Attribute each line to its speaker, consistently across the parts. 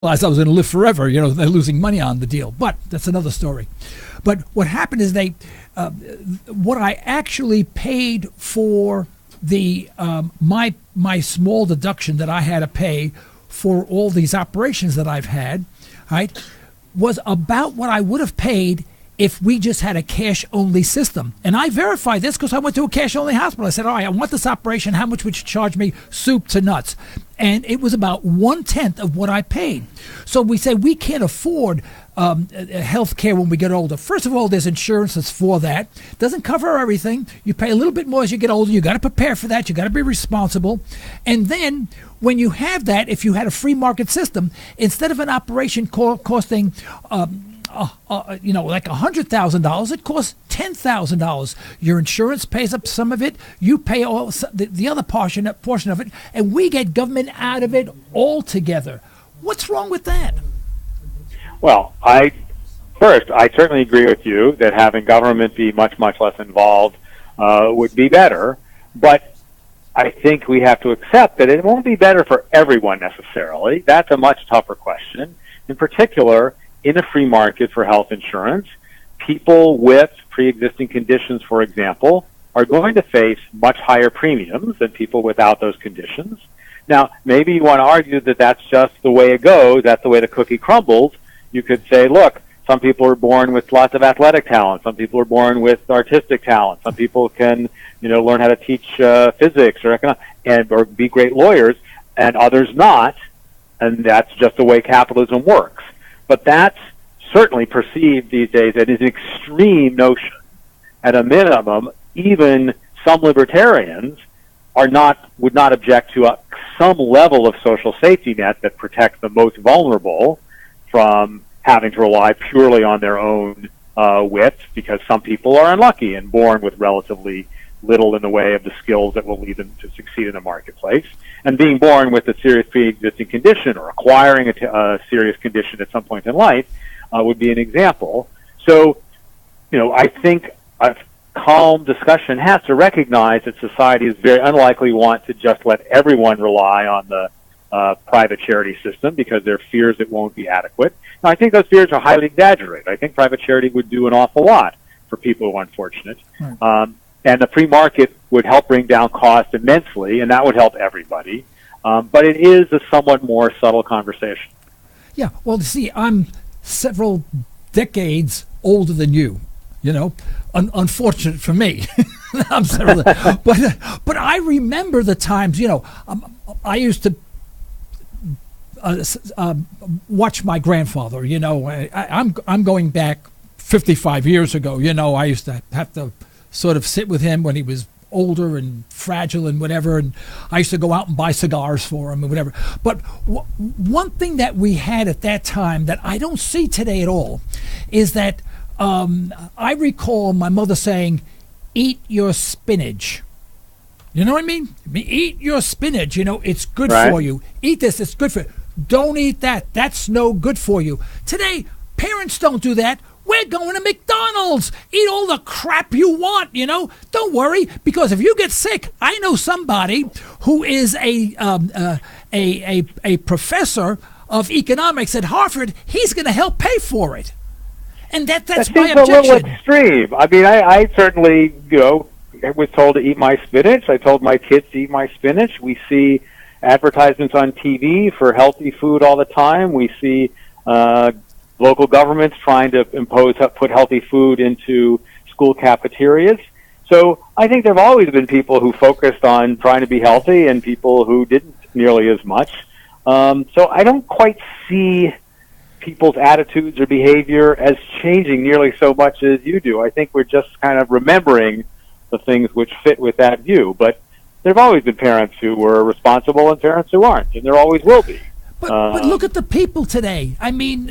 Speaker 1: realized I was going to live forever. They're losing money on the deal, but that's another story. But what happened is what I actually paid for the my small deduction that I had to pay for all these operations that I've had, right, was about what I would have paid if we just had a cash-only system. And I verified this because I went to a cash-only hospital. I said, all right, I want this operation. How much would you charge me, soup to nuts? And it was about 1/10 of what I paid. So we say we can't afford health care when we get older. First of all, there's insurance that's for that. Doesn't cover everything. You pay a little bit more as you get older. You got to prepare for that. You got to be responsible. And then when you have that, if you had a free market system, instead of an operation costing like $100,000, it costs $10,000. Your insurance pays up some of it. You pay all the other portion of it, and we get government out of it altogether. What's wrong with that?
Speaker 2: Well, I certainly agree with you that having government be much, much less involved would be better, but I think we have to accept that it won't be better for everyone necessarily. That's a much tougher question. In particular, in a free market for health insurance, people with pre-existing conditions, for example, are going to face much higher premiums than people without those conditions. Now, maybe you want to argue that that's just the way it goes, that's the way the cookie crumbles. You could say, look, some people are born with lots of athletic talent, some people are born with artistic talent, some people can, learn how to teach physics or economics or be great lawyers, and others not, and that's just the way capitalism works. But that's certainly perceived these days as an extreme notion. At a minimum, even some libertarians would not object to some level of social safety net that protects the most vulnerable from having to rely purely on their own wits, because some people are unlucky and born with relatively little in the way of the skills that will lead them to succeed in the marketplace. And being born with a serious pre-existing condition or acquiring a serious condition at some point in life would be an example. So, I think a calm discussion has to recognize that society is very unlikely want to just let everyone rely on the private charity system because there are fears it won't be adequate. Now, I think those fears are highly exaggerated. I think private charity would do an awful lot for people who are unfortunate. Right. And the free market would help bring down costs immensely, and that would help everybody. But it is a somewhat more subtle conversation.
Speaker 1: Yeah, well, see, I'm several decades older than you, unfortunate for me. I'm several, but I remember the times, I used to watch my grandfather, I'm going back 55 years ago, I used to have to sort of sit with him when he was older and fragile and whatever, and I used to go out and buy cigars for him and whatever. But one thing that we had at that time that I don't see today at all is that I recall my mother saying, eat your spinach. You know what I mean? Eat your spinach, it's good for you. Eat this, it's good for you. Don't eat that, that's no good for you. Today, parents don't do that. We're going to McDonald's. Eat all the crap you want, Don't worry, because if you get sick, I know somebody who is a professor of economics at Harvard. He's going to help pay for it. And that's my objection.
Speaker 2: That seems a little extreme. I mean, I certainly, was told to eat my spinach. I told my kids to eat my spinach. We see advertisements on TV for healthy food all the time. We see local governments trying to put healthy food into school cafeterias. So I think there have always been people who focused on trying to be healthy and people who didn't nearly as much. So I don't quite see people's attitudes or behavior as changing nearly so much as you do. I think we're just kind of remembering the things which fit with that view. But there have always been parents who were responsible and parents who aren't, and there always will be.
Speaker 1: But look at the people today. I mean,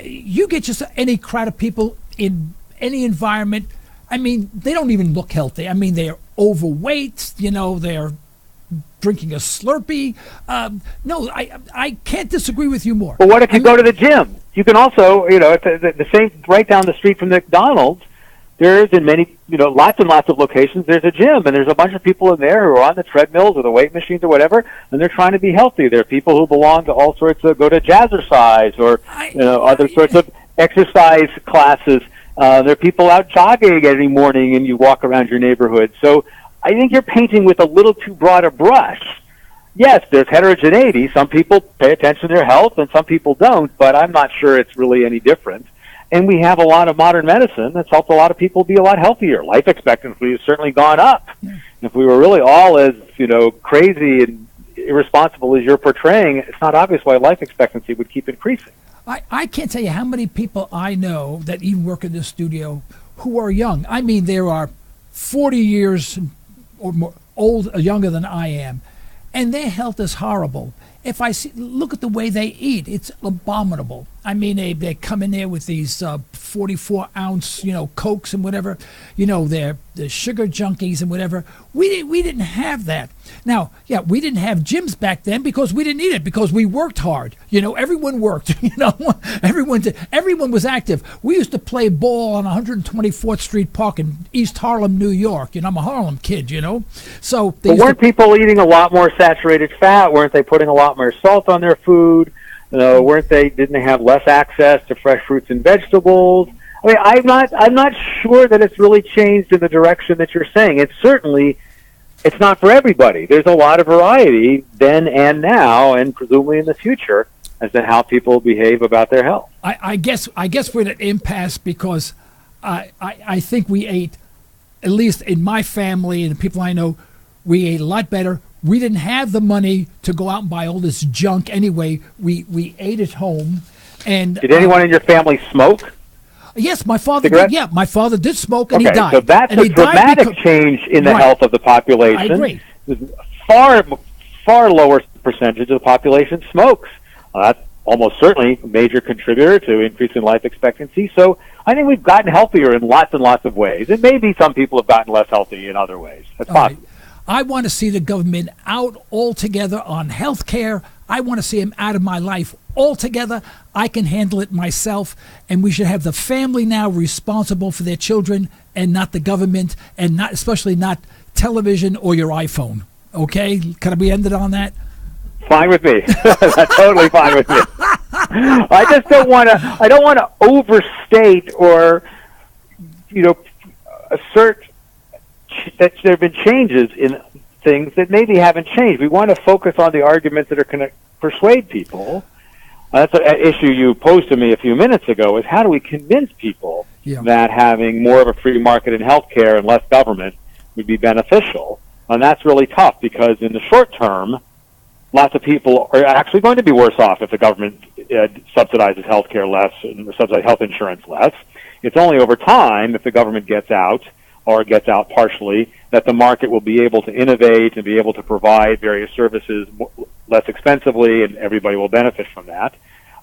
Speaker 1: you get just any crowd of people in any environment. I mean, they don't even look healthy. I mean, they're overweight. They're drinking a Slurpee. No, I can't disagree with you more.
Speaker 2: But what if you go to the gym? You can also, it's the same right down the street from McDonald's. there's in many, lots and lots of locations, there's a gym, and there's a bunch of people in there who are on the treadmills or the weight machines or whatever, and they're trying to be healthy. There are people who belong to all sorts of, go to jazzercise or, other sorts of exercise classes. There are people out jogging every morning, and you walk around your neighborhood. So I think you're painting with a little too broad a brush. Yes, there's heterogeneity. Some people pay attention to their health, and some people don't, but I'm not sure it's really any different. And we have a lot of modern medicine that's helped a lot of people be a lot healthier. Life expectancy has certainly gone up. Yeah. If we were really all as, crazy and irresponsible as you're portraying, it's not obvious why life expectancy would keep increasing.
Speaker 1: I can't tell you how many people I know that even work in this studio who are young. I mean, there are 40 years or more younger than I am, and their health is horrible. If I look at the way they eat, it's abominable. I mean, they come in there with these 44-ounce, Cokes and whatever. They're sugar junkies and whatever. We didn't have that. Now, yeah, we didn't have gyms back then because we didn't need it, because we worked hard. Everyone worked. Everyone was active. We used to play ball on 124th Street Park in East Harlem, New York. I'm a Harlem kid. So
Speaker 2: but weren't people eating a lot more saturated fat? Weren't they putting a lot more salt on their food? Didn't they have less access to fresh fruits and vegetables? I mean, I'm not sure that it's really changed in the direction that you're saying. It's not for everybody. There's a lot of variety then and now, and presumably in the future, as to how people behave about their health.
Speaker 1: I guess we're at an impasse because I think we ate, at least in my family and the people I know, we ate a lot better. We didn't have the money to go out and buy all this junk anyway. We ate at home. And
Speaker 2: did anyone in your family smoke?
Speaker 1: Yes, my father did. Yeah, my father did smoke, and he died.
Speaker 2: So that's a dramatic change in the health of the population. I
Speaker 1: agree.
Speaker 2: Far lower percentage of the population smokes. That's almost certainly a major contributor to increasing life expectancy. So I think we've gotten healthier in lots and lots of ways. And maybe some people have gotten less healthy in other ways. That's possible.
Speaker 1: Right. I want to see the government out altogether on health care. I want to see them out of my life altogether. I can handle it myself, and we should have the family now responsible for their children and not the government, and especially not television or your iPhone. Okay? Can we end it on that?
Speaker 2: Fine with me. That's totally fine with me. I just don't want to overstate or, assert that there have been changes in things that maybe haven't changed. We want to focus on the arguments that are going to persuade people. That's an issue you posed to me a few minutes ago, is how do we convince people that having more of a free market in healthcare and less government would be beneficial? And that's really tough, because in the short term, lots of people are actually going to be worse off if the government subsidizes healthcare less and subsidizes health insurance less. It's only over time, if the government gets out, or gets out partially, that the market will be able to innovate and be able to provide various services less expensively, and everybody will benefit from that.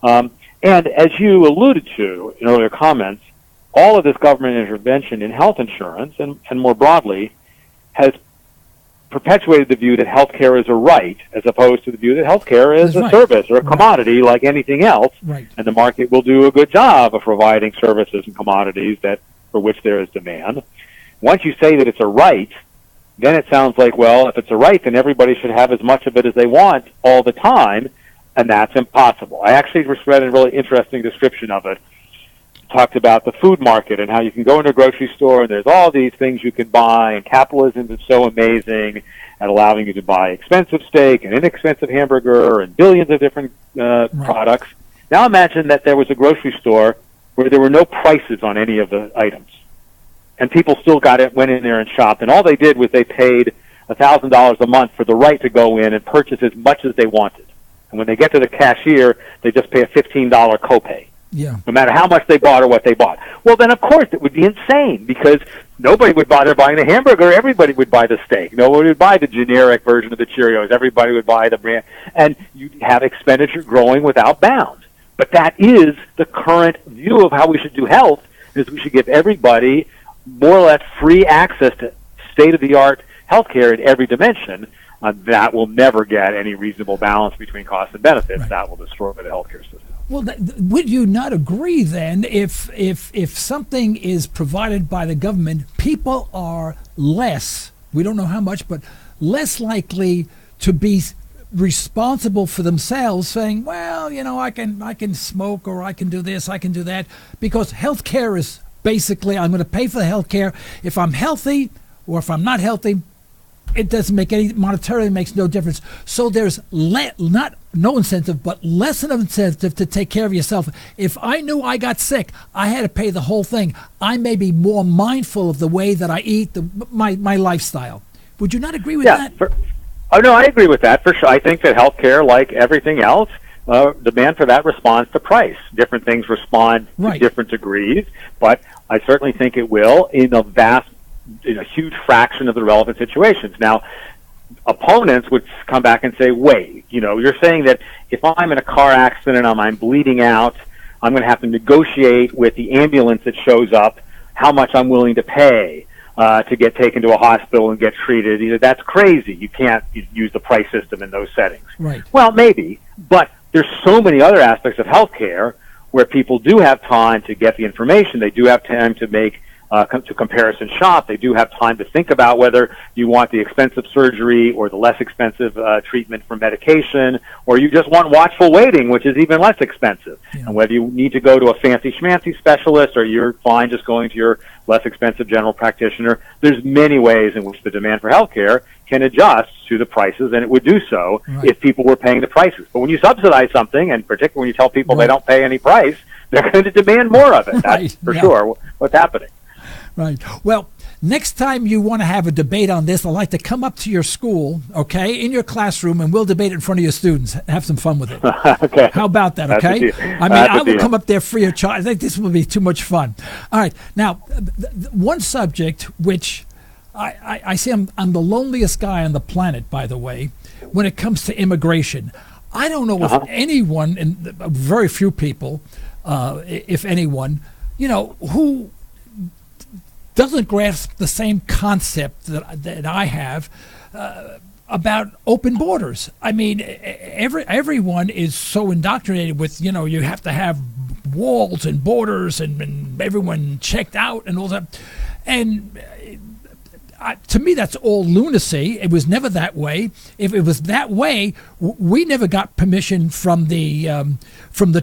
Speaker 2: And as you alluded to in earlier comments, all of this government intervention in health insurance and more broadly has perpetuated the view that healthcare is a right, as opposed to the view that healthcare is a service or a commodity like anything else, and the market will do a good job of providing services and commodities for which there is demand. Once you say that it's a right, then it sounds like, well, if it's a right, then everybody should have as much of it as they want all the time, and that's impossible. I actually just read a really interesting description of it. It talked about the food market and how you can go into a grocery store and there's all these things you can buy, and capitalism is so amazing at allowing you to buy expensive steak and inexpensive hamburger and billions of different products. Now imagine that there was a grocery store where there were no prices on any of the items, and people still went in there and shopped, and all they did was they paid $1,000 a month for the right to go in and purchase as much as they wanted. And when they get to the cashier, they just pay a $15 copay.
Speaker 1: Yeah.
Speaker 2: No matter how much they bought or what they bought. Well, then, of course, it would be insane, because nobody would bother buying the hamburger. Everybody would buy the steak. Nobody would buy the generic version of the Cheerios. Everybody would buy the brand. And you'd have expenditure growing without bounds. But that is the current view of how we should do health, is we should give everybody more or less free access to state-of-the-art healthcare in every dimension. That will never get any reasonable balance between costs and benefits. That will destroy the healthcare system.
Speaker 1: Well, would you not agree then, if something is provided by the government, people are less, we don't know how much, but less likely to be responsible for themselves, saying, well, I can smoke, or I can do this, I can do that, because health care is basically, I'm going to pay for the health care. If I'm healthy or if I'm not healthy, it doesn't make any, monetarily makes no difference. So there's not no incentive, but less of an incentive to take care of yourself. If I knew I got sick, I had to pay the whole thing. I may be more mindful of the way that I eat, my lifestyle. Would you not agree with that?
Speaker 2: Oh, no, I agree with that for sure. I think that healthcare, like everything else, demand for that responds to price. Different things respond to different degrees, but I certainly think it will in a huge fraction of the relevant situations. Now, opponents would come back and say, wait, you're saying that if I'm in a car accident and I'm bleeding out, I'm going to have to negotiate with the ambulance that shows up how much I'm willing to pay to get taken to a hospital and get treated. That's crazy. You can't use the price system in those settings.
Speaker 1: Right.
Speaker 2: Well, maybe, but there's so many other aspects of healthcare where people do have time to get the information. They do have time to make to comparison shop. They do have time to think about whether you want the expensive surgery or the less expensive treatment for medication, or you just want watchful waiting, which is even less expensive. Yeah. And whether you need to go to a fancy schmancy specialist or you're fine just going to your less expensive general practitioner, there's many ways in which the demand for healthcare can adjust to the prices, and it would do so if people were paying the prices. But when you subsidize something, and particularly when you tell people they don't pay any price, they're going to demand more of it. That's for sure what's happening.
Speaker 1: Right. Well, next time you want to have a debate on this, I'd like to come up to your school, okay, in your classroom, and we'll debate it in front of your students. Have some fun with it.
Speaker 2: Okay.
Speaker 1: How about that, okay? I will come up there free of charge. I think this will be too much fun. All right. Now, one subject which I say I'm the loneliest guy on the planet, by the way, when it comes to immigration. I don't know if anyone, and very few people, if anyone, who doesn't grasp the same concept that I have about open borders. I mean, everyone is so indoctrinated with, you have to have walls and borders and everyone checked out and all that. And to me, that's all lunacy. It was never that way. If it was that way, we never got permission from the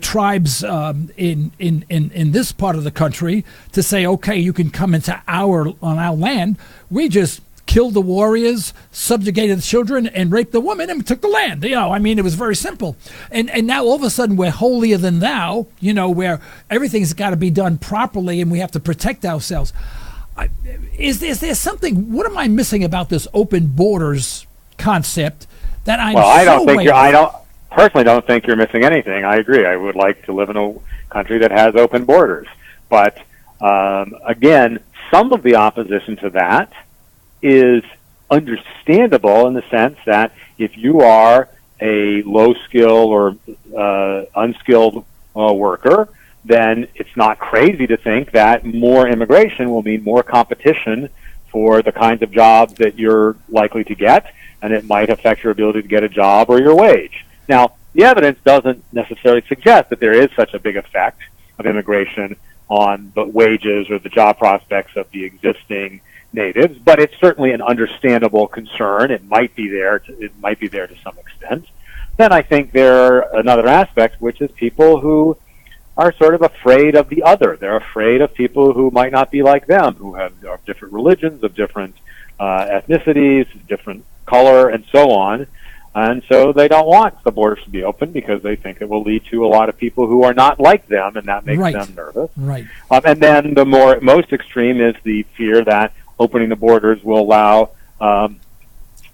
Speaker 1: tribes in this part of the country to say, okay, you can come on our land. We just killed the warriors, subjugated the children, and raped the women, and took the land. It was very simple. And now all of a sudden we're holier than thou. Where everything's got to be done properly, and we have to protect ourselves. Is there something? What am I missing about this open borders concept that I'm? Well,
Speaker 2: I personally don't think you're missing anything. I agree. I would like to live in a country that has open borders, but again, some of the opposition to that is understandable in the sense that if you are a low skill or unskilled worker, then it's not crazy to think that more immigration will mean more competition for the kinds of jobs that you're likely to get, and it might affect your ability to get a job or your wage. Now, the evidence doesn't necessarily suggest that there is such a big effect of immigration on the wages or the job prospects of the existing natives, but it's certainly an understandable concern. It might be there to some extent. Then I think there are another aspect, which is people who are sort of afraid of the other. They're afraid of people who might not be like them, who are different religions, of different ethnicities, different color, and so on. And so they don't want the borders to be open because they think it will lead to a lot of people who are not like them, and that makes them nervous.
Speaker 1: Right.
Speaker 2: And then the most extreme is the fear that opening the borders will allow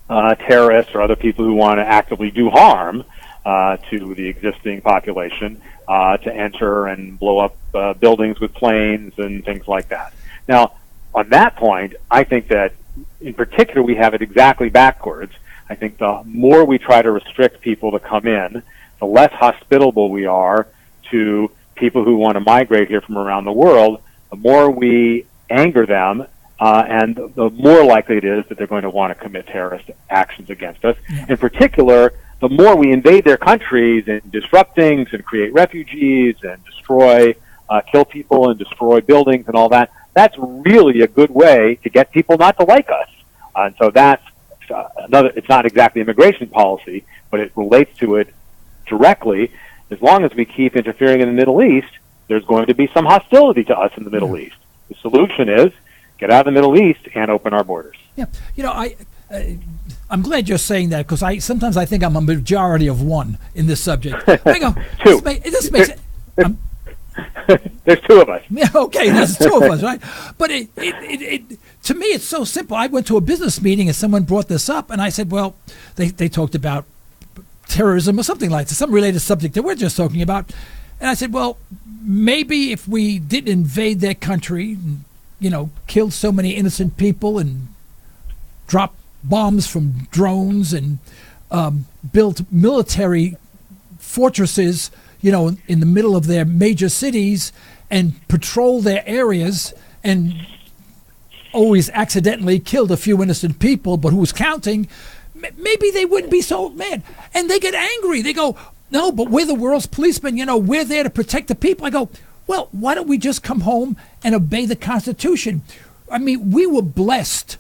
Speaker 2: terrorists or other people who want to actively do harm to the existing population to enter and blow up buildings with planes and things like that. Now, on that point, I think that in particular we have it exactly backwards. I think the more we try to restrict people to come in, the less hospitable we are to people who want to migrate here from around the world, the more we anger them, and the more likely it is that they're going to want to commit terrorist actions against us. In particular, the more we invade their countries and disrupt things and create refugees and destroy, kill people and destroy buildings and all that, that's really a good way to get people not to like us. And so that's it's not exactly immigration policy, but it relates to it directly. As long as we keep interfering in the Middle East, there's going to be some hostility to us in the Middle East. The solution is get out of the Middle East and open our borders.
Speaker 1: Yeah, I'm glad you're saying that, because sometimes I think I'm a majority of one in this subject. I go,
Speaker 2: two.
Speaker 1: This makes it.
Speaker 2: There's two of us.
Speaker 1: Yeah, okay, there's two of us, right? But to me, it's so simple. I went to a business meeting and someone brought this up, and I said, well, they talked about terrorism or something like that, some related subject that we're just talking about. And I said, well, maybe if we didn't invade their country, and, killed so many innocent people and dropped bombs from drones and built military fortresses, in the middle of their major cities and patrol their areas and always accidentally killed a few innocent people, but who was counting, maybe they wouldn't be so mad. And they get angry. They go, no, but we're the world's policemen. We're there to protect the people. I go, well, why don't we just come home and obey the Constitution? I mean, we were blessed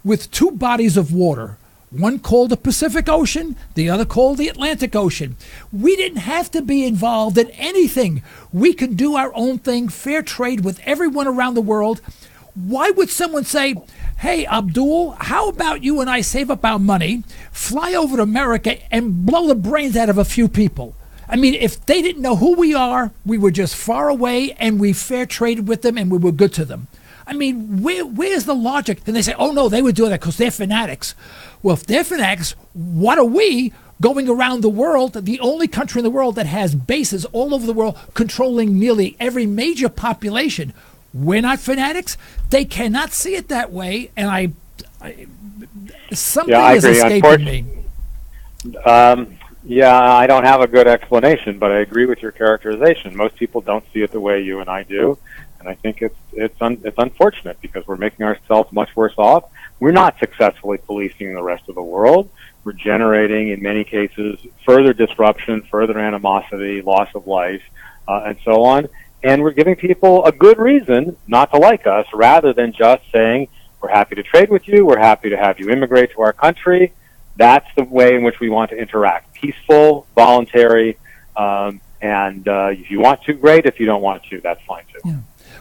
Speaker 1: with two bodies of water, one called the Pacific Ocean, the other called the Atlantic Ocean. We didn't have to be involved in anything. We can do our own thing, fair trade with everyone around the world. Why would someone say, hey, Abdul, how about you and I save up our money, fly over to America and blow the brains out of a few people? I mean, if they didn't know who we are, we were just far away and we fair traded with them and we were good to them. I mean, where's the logic? And they say, oh, no, they would do that because they're fanatics. Well, if they're fanatics, what are we going around the world, the only country in the world that has bases all over the world controlling nearly every major population? We're not fanatics. They cannot see it that way, and something is escaping me.
Speaker 2: I don't have a good explanation, but I agree with your characterization. Most people don't see it the way you and I do, and I think it's unfortunate because we're making ourselves much worse off. We're not successfully policing the rest of the world. We're generating, in many cases, further disruption, further animosity, loss of life, and so on. And we're giving people a good reason not to like us, rather than just saying, we're happy to trade with you, we're happy to have you immigrate to our country. That's the way in which we want to interact. Peaceful, voluntary, and if you want to, great. If you don't want to, that's fine too.
Speaker 1: Yeah.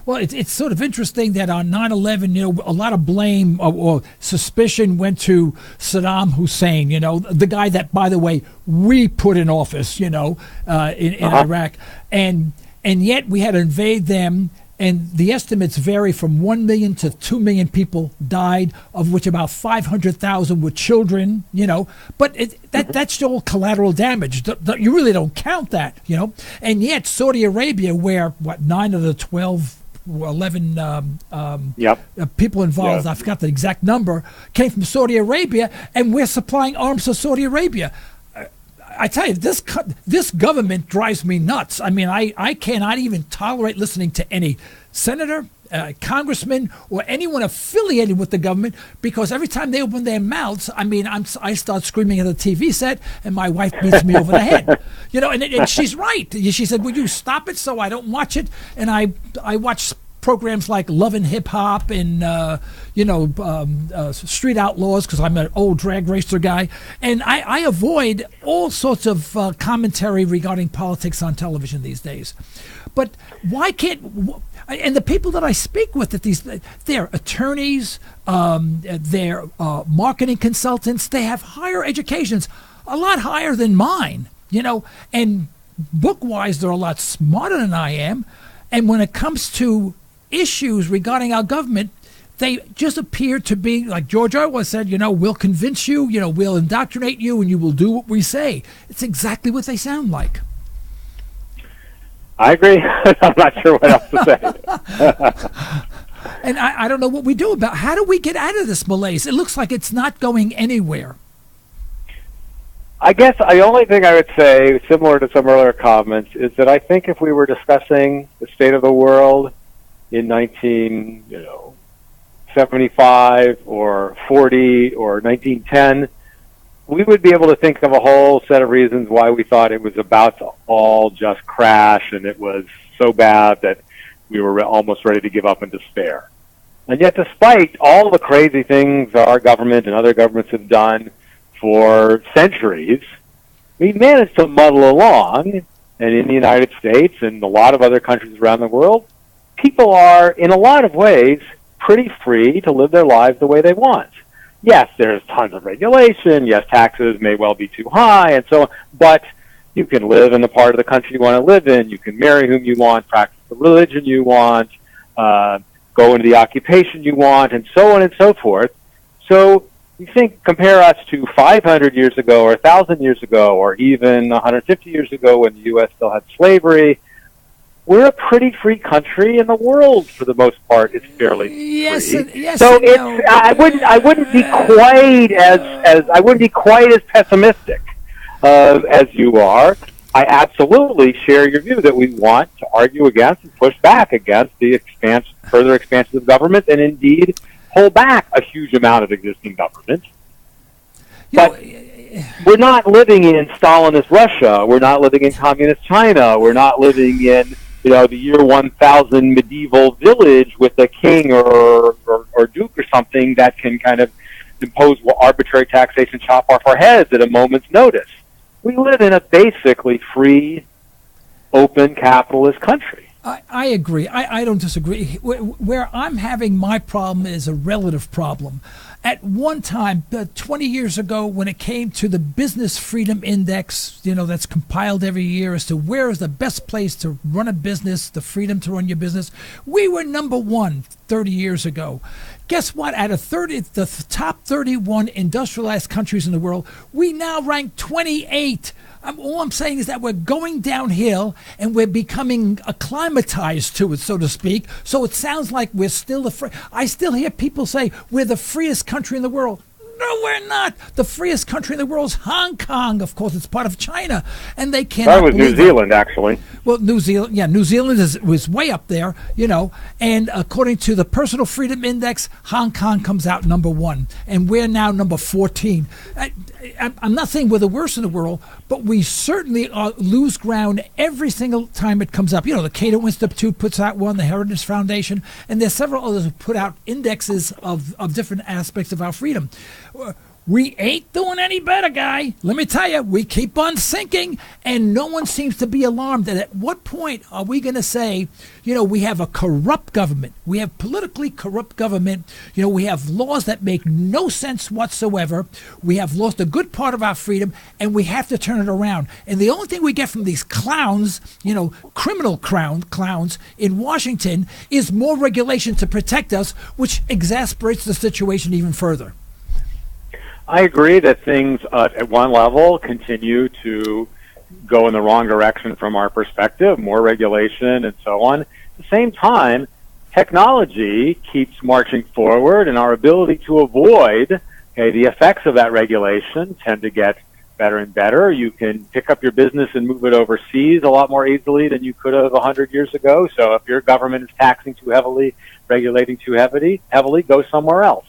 Speaker 1: Well, it's sort of interesting that on 9/11, a lot of blame or suspicion went to Saddam Hussein, the guy that, by the way, we put in office, in Iraq. And yet we had to invade them, and the estimates vary from 1 million to 2 million people died, of which about 500,000 were children, But that's still collateral damage. You really don't count that, And yet Saudi Arabia, where, 9 of the 11 people involved, I forgot the exact number, came from Saudi Arabia, and we're supplying arms to Saudi Arabia. I tell you, this government drives me nuts. I mean, I cannot even tolerate listening to any senator, congressman, or anyone affiliated with the government, because every time they open their mouths, I start screaming at the TV set, and my wife beats me over the head. And she's right. She said, "Would you stop it so I don't watch it?" And I watch programs like Love and Hip Hop and Street Outlaws, because I'm an old drag racer guy, and I avoid all sorts of commentary regarding politics on television these days. But why can't? And the people that I speak with they're attorneys, they're marketing consultants. They have higher educations, a lot higher than mine, and book-wise, they're a lot smarter than I am. And when it comes to issues regarding our government, they just appear to be, like George Orwell said, we'll convince you, we'll indoctrinate you, and you will do what we say. It's exactly what they sound like.
Speaker 2: I agree. I'm not sure what else to say.
Speaker 1: And I don't know what we do about. How do we get out of this malaise? It looks like it's not going anywhere.
Speaker 2: I guess the only thing I would say, similar to some earlier comments, is that I think if we were discussing the state of the world in 1975 or 40 or 1910, we would be able to think of a whole set of reasons why we thought it was about to all just crash, and it was so bad that we were almost ready to give up in despair. And yet, despite all the crazy things our government and other governments have done for centuries, we managed to muddle along. And in the United States and a lot of other countries around the world, people are, in a lot of ways, pretty free to live their lives the way they want. Yes, there's tons of regulation. Yes, taxes may well be too high, and so on. But you can live in the part of the country you want to live in. You can marry whom you want, practice the religion you want, go into the occupation you want, and so on and so forth. So you think, compare us to 500 years ago or 1,000 years ago or even 150 years ago when the U.S. still had slavery, we're a pretty free country, and the world, for the most part, is fairly free.
Speaker 1: Yes,
Speaker 2: so
Speaker 1: it's. No.
Speaker 2: I wouldn't be quite as pessimistic as you are. I absolutely share your view that we want to argue against and push back against the further expansion of government, and indeed pull back a huge amount of existing government. But we're not living in Stalinist Russia. We're not living in communist China. We're not living in the year 1000 medieval village with a king or duke or something that can kind of impose arbitrary taxation, chop off our heads at a moment's notice. We live in a basically free, open, capitalist country.
Speaker 1: I agree. I don't disagree. Where I'm having my problem is a relative problem. At one time, 20 years ago, when it came to the Business Freedom Index, that's compiled every year as to where is the best place to run a business, the freedom to run your business, we were number one 30 years ago. Guess what? Out of the top 31 industrialized countries in the world, we now rank 28. All I'm saying is that we're going downhill and we're becoming acclimatized to it, so to speak. So it sounds like we're still I still hear people say we're the freest country in the world. No, we're not. The freest country in the world is Hong Kong. Of course, it's part of China, and they can't.
Speaker 2: That was New Zealand, actually.
Speaker 1: Well, New Zealand was way up there, and according to the Personal Freedom Index, Hong Kong comes out number 1, and we're now number 14. I'm not saying we're the worst in the world, but we certainly lose ground every single time it comes up. The Cato Institute puts out one, the Heritage Foundation, and there's several others who put out indexes of different aspects of our freedom. We ain't doing any better, guy. Let me tell you, we keep on sinking, and no one seems to be alarmed. And at what point are we going to say, we have a corrupt government. We have politically corrupt government. We have laws that make no sense whatsoever. We have lost a good part of our freedom, and we have to turn it around. And the only thing we get from these clowns, criminal clowns in Washington is more regulation to protect us, which exasperates the situation even further.
Speaker 2: I agree that things at one level continue to go in the wrong direction from our perspective, more regulation and so on. At the same time, technology keeps marching forward, and our ability to avoid the effects of that regulation tend to get better and better. You can pick up your business and move it overseas a lot more easily than you could have 100 years ago. So if your government is taxing too heavily, regulating too heavily, go somewhere else.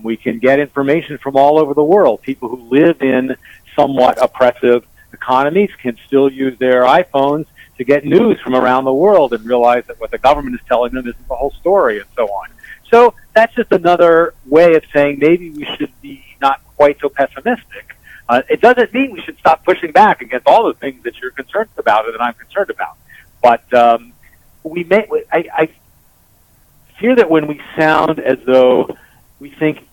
Speaker 2: We can get information from all over the world. People who live in somewhat oppressive economies can still use their iPhones to get news from around the world and realize that what the government is telling them isn't the whole story, and so on. So that's just another way of saying maybe we should be not quite so pessimistic. It doesn't mean we should stop pushing back against all the things that you're concerned about and that I'm concerned about. But I fear that when we sound as though we think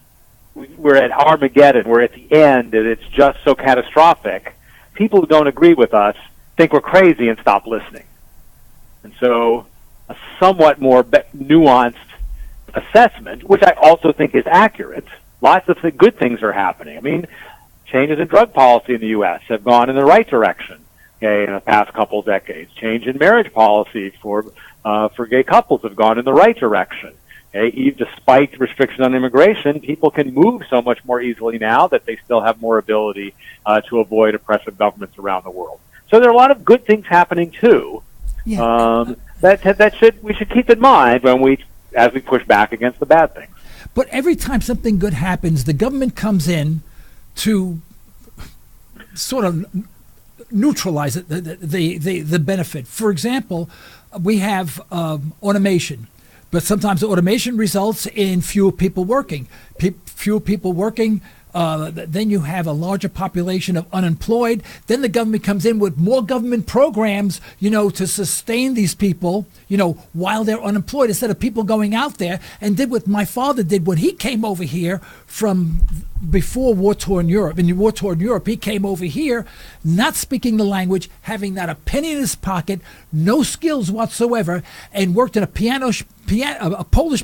Speaker 2: we're at Armageddon, we're at the end, and it's just so catastrophic, people who don't agree with us think we're crazy and stop listening. And so a somewhat more nuanced assessment, which I also think is accurate, lots of good things are happening. I mean, changes in drug policy in the U.S. have gone in the right direction in the past couple of decades. Change in marriage policy for gay couples have gone in the right direction. Despite restriction on immigration, people can move so much more easily now that they still have more ability to avoid oppressive governments around the world. So there are a lot of good things happening too. Yeah. We should keep in mind as we push back against the bad things.
Speaker 1: But every time something good happens, the government comes in to sort of neutralize it, the benefit. For example, we have automation, but sometimes automation results in fewer people working. Fewer people working, then you have a larger population of unemployed. Then the government comes in with more government programs, to sustain these people, while they're unemployed, instead of people going out there and did what my father did when he came over here from before war-torn Europe. In war-torn Europe, he came over here not speaking the language, having not a penny in his pocket, no skills whatsoever, and worked in a Polish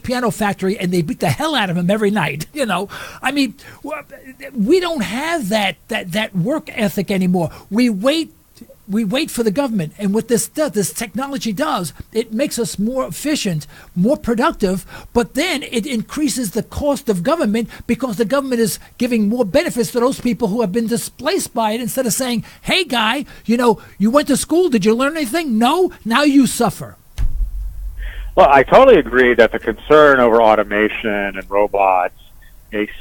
Speaker 1: piano factory, and they beat the hell out of him every night. I mean, we don't have that work ethic anymore. We wait for the government, and what this technology does, it makes us more efficient, more productive, but then it increases the cost of government because the government is giving more benefits to those people who have been displaced by it, instead of saying, hey guy, you went to school, did you learn anything? No, now you suffer.
Speaker 2: Well, I totally agree that the concern over automation and robots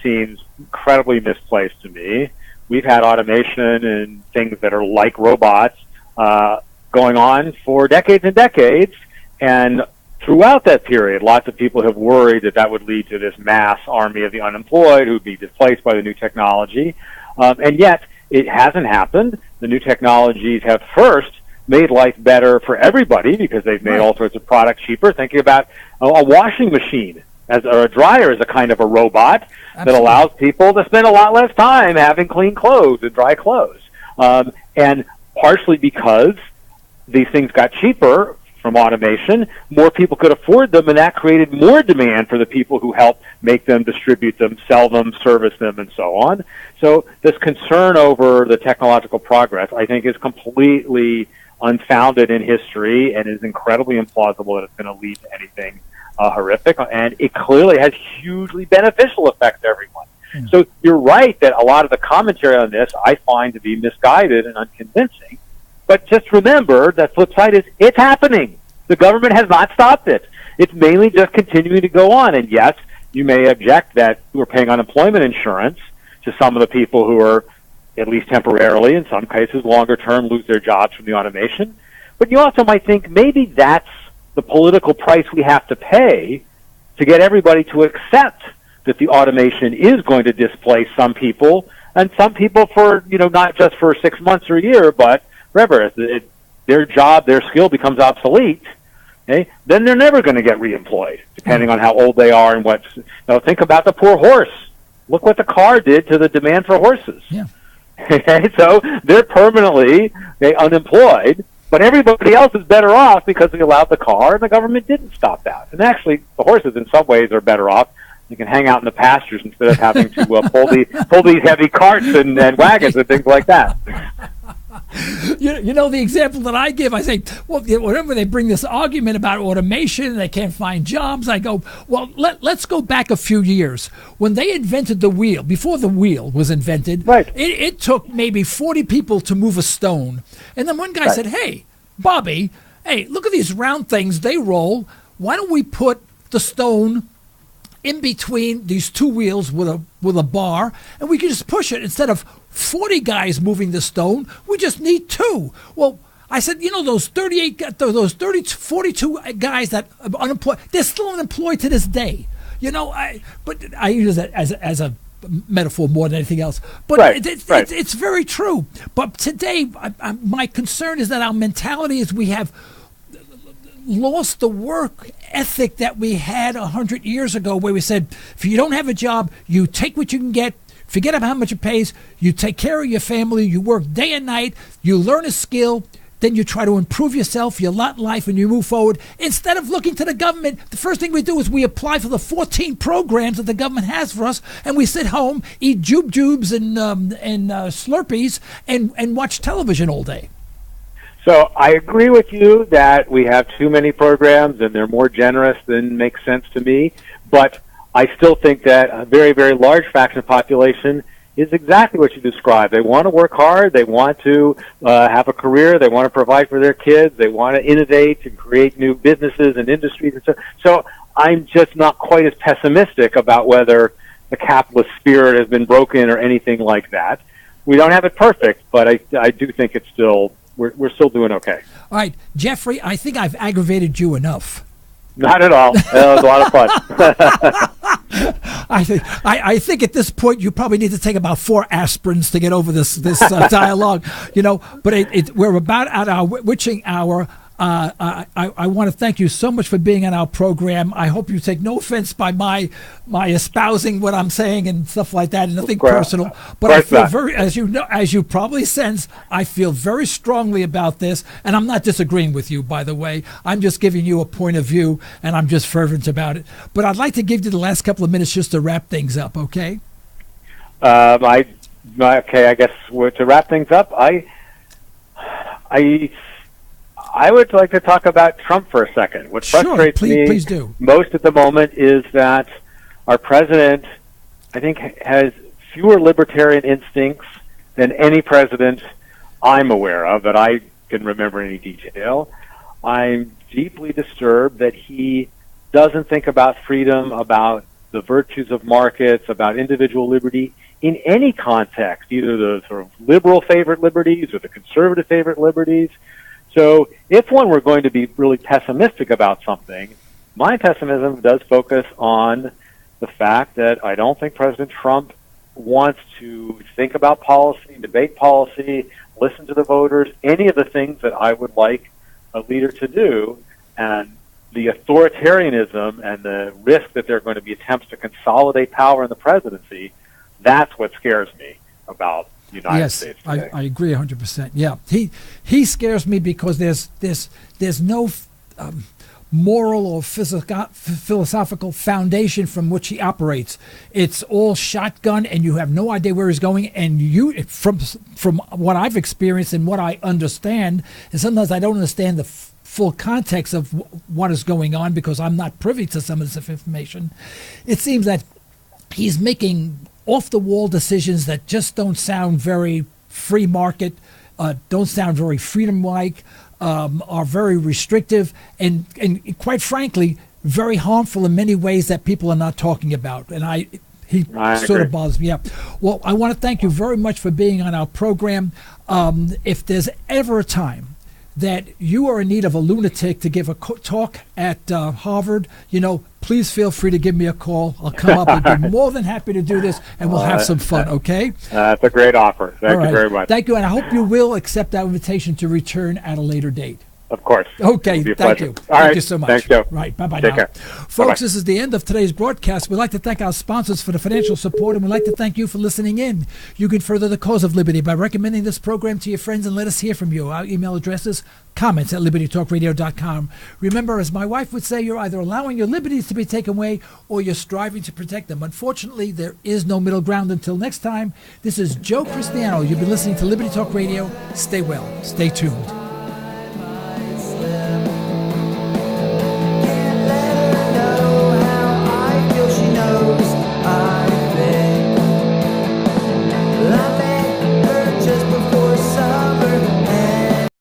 Speaker 2: seems incredibly misplaced to me. We've had automation and things that are like robots going on for decades and decades, and throughout that period, lots of people have worried that would lead to this mass army of the unemployed who would be displaced by the new technology, and yet it hasn't happened. The new technologies have first made life better for everybody because they've made all sorts of products cheaper. Thinking about a washing machine or a dryer as a kind of a robot that allows people to spend a lot less time having clean clothes and dry clothes. And partially because these things got cheaper from automation, more people could afford them, and that created more demand for the people who help make them, distribute them, sell them, service them, and so on. So this concern over the technological progress, I think, is completely unfounded in history and is incredibly implausible that it's going to lead to anything horrific, and it clearly has hugely beneficial effects to everyone. So you're right that a lot of the commentary on this I find to be misguided and unconvincing, but just remember that flip side is it's happening. The government has not stopped it. It's mainly just continuing to go on, and yes, you may object that we're paying unemployment insurance to some of the people who are, at least temporarily, in some cases longer term, lose their jobs from the automation, but you also might think maybe that's the political price we have to pay to get everybody to accept that the automation is going to displace some people, and some people for, not just for 6 months or a year, but forever. If their job, their skill becomes obsolete, then they're never going to get reemployed, depending on how old they are and what. Think about the poor horse. Look what the car did to the demand for horses.
Speaker 1: Yeah.
Speaker 2: So they're permanently unemployed, but everybody else is better off because we allowed the car, and the government didn't stop that. And actually, the horses in some ways are better off. You can hang out in the pastures instead of having to pull these heavy carts and wagons and things like that.
Speaker 1: The example that I give, I say, well, whenever they bring this argument about automation and they can't find jobs, I go, well, let's go back a few years. When they invented the wheel, before the wheel was invented, it took maybe 40 people to move a stone. And then one guy said, hey, Bobby, look at these round things, they roll. Why don't we put the stone in between these two wheels with a bar, and we can just push it. Instead of 40 guys moving the stone, we just need 2. Well, I said, those 42 guys that are unemployed, they're still unemployed to this day. But I use that as a metaphor more than anything else. But it's very true. But today, my concern is that our mentality is we have lost the work ethic that we had 100 years ago, where we said, if you don't have a job, you take what you can get, forget about how much it pays, you take care of your family, you work day and night, you learn a skill, then you try to improve yourself, your lot in life, and you move forward. Instead of looking to the government, the first thing we do is we apply for the 14 programs that the government has for us, and we sit home, eat jubes and Slurpees, and watch television all day.
Speaker 2: So I agree with you that we have too many programs and they're more generous than makes sense to me, but I still think that a very, very large fraction of the population is exactly what you described. They want to work hard, they want to have a career, they want to provide for their kids, they want to innovate and create new businesses and industries and so I'm just not quite as pessimistic about whether the capitalist spirit has been broken or anything like that. we don't have it perfect, but I do think it's still we're still doing okay.
Speaker 1: All right, Jeffrey, I think I've aggravated you enough.
Speaker 2: Not at all. It was a lot of fun.
Speaker 1: I think at this point you probably need to take about 4 aspirins to get over this dialogue, But we're about at our witching hour. I want to thank you so much for being on our program. I hope you take no offense by my espousing what I'm saying and stuff like that, and nothing personal. But I feel very, as you probably sense, I feel very strongly about this, and I'm not disagreeing with you, by the way. I'm just giving you a point of view, and I'm just fervent about it. But I'd like to give you the last couple of minutes just to wrap things up, okay?
Speaker 2: I guess to wrap things up, I would like to talk about Trump for a second. What frustrates me
Speaker 1: please do.
Speaker 2: most at the moment is that our president, I think, has fewer libertarian instincts than any president I'm aware of that I can remember in any detail. I'm deeply disturbed that he doesn't think about freedom, about the virtues of markets, about individual liberty in any context, either the sort of liberal favorite liberties or the conservative favorite liberties. So if one were going to be really pessimistic about something, my pessimism does focus on the fact that I don't think President Trump wants to think about policy, debate policy, listen to the voters, any of the things that I would like a leader to do. And the authoritarianism and the risk that there are going to be attempts to consolidate power in the presidency, that's what scares me about United States today.
Speaker 1: I agree 100%. Yeah, he scares me because there's no moral or philosophical foundation from which he operates. It's all shotgun, and you have no idea where he's going. And you, from what I've experienced and what I understand, and sometimes I don't understand the full context of what is going on because I'm not privy to some of this information. It seems that he's making off-the-wall decisions that just don't sound very free market, don't sound very freedom-like, are very restrictive, and quite frankly, very harmful in many ways that people are not talking about. And he sort of bothers me. Yeah. Well, I want to thank you very much for being on our program. If there's ever a time that you are in need of a lunatic to give a talk at Harvard, please feel free to give me a call. I'll come up and be more than happy to do this, and we'll have some fun, okay?
Speaker 2: That's a great offer. Thank you very much.
Speaker 1: Thank you, and I hope you will accept that invitation to return at a later date.
Speaker 2: Of course.
Speaker 1: Okay, thank you. Thank you so much.
Speaker 2: Thanks, Joe.
Speaker 1: Right, bye-bye
Speaker 2: Take
Speaker 1: now.
Speaker 2: care.
Speaker 1: Folks,
Speaker 2: Bye-bye.
Speaker 1: This is the end of today's broadcast. We'd like to thank our sponsors for the financial support, and we'd like to thank you for listening in. You can further the cause of liberty by recommending this program to your friends and let us hear from you. Our email address is comments@libertytalkradio.com. Remember, as my wife would say, you're either allowing your liberties to be taken away or you're striving to protect them. Unfortunately, there is no middle ground. Until next time, this is Joe Cristiano. You've been listening to Liberty Talk Radio. Stay well. Stay tuned.